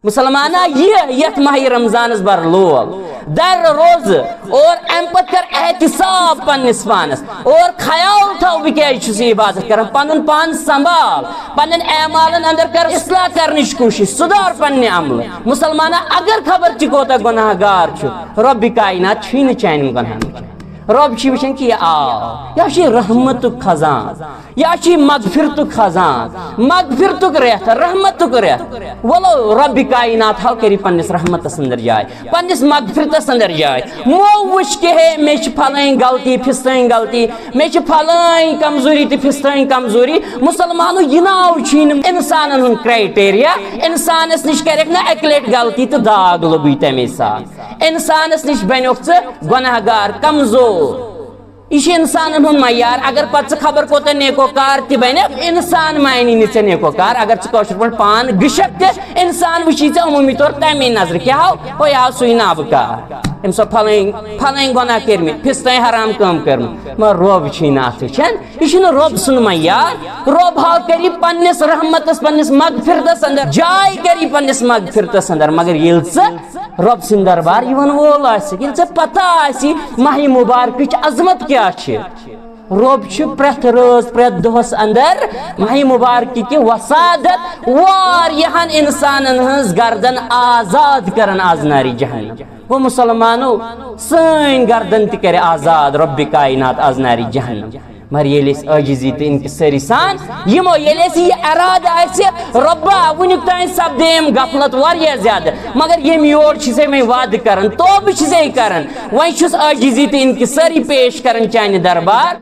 مسلمانہ یہ یت ماہ رمضان بر لول در روز اور ام پت کر احتساب پنس پانس اور خیال تھو بکیز عبادت کر پن پان سنبھال پن اعمالن اندر کر اصلاح کرنچ کوشش سدھار پنہ عمل مسلمانہ اگر خبر کوتہ گناہ گار رب کائنات چھ چان گناہ رب چھ وچھن کہ یہ رحمت خزان یہ مغفرت خزان مغفرت ریت رحمت ریت ولو رب کائنات ہاو کری پنس رحمت اندر جائے پنس مغفرت اندر جائے مو وچ کہ ہے میں پھلائیں غلطی پھستائیں غلطی میں پھلائیں کمزوری تی پھستائیں کمزوری مسلمانو یہ ناو چھین انسانن ہن کرائٹیریا انسانس نش کرک نا اکلیٹ غلطی تو داغ لگوی تمی ساتھ انسانس نش بنوک گناہ گار کمزور یہ انسان ہن معیار اگر پتہ خبر کوتا نیکو کار تہ بن انسان معنی نی نیکو کار اگر ثقافت پہ پان گشک تہ انسان وچی عمومی طور تمی نظر کیا ہو یہ سوئی ناب کار ام سو پھلائیں گناہ کرمت پھستائیں حرام کام کرمت مگر رب چھ ات وچان یہ رب سن معیار رب ہاو کری پنس رحمتس پنس مغفرتس اندر جائے کری پنس مغفرتس اندر مگر یل رب سن دربار یون وول یل پتہ آسی ماہ مبارک عظمت کیا رب پریت روز پریت دہس اندر ماہ مبارک کی وسادت واریہن انسانن ہنز گردن آزاد کرن از ناری جہنم وہ مسلمانو سین گردن تہ کرے آزاد رب کائنات از ناری جہنم مگر یل عاجزی تو انکساری سان یمو یل یہ ارادہ آسہ ربا ونیک تین سپدیم غفلت واریاہ زیادہ مگر یم یور سے میں وعدہ کران توبہ سے کران وۄنۍ چھُس عاجزی تو انکساری پیش کران چانہ دربار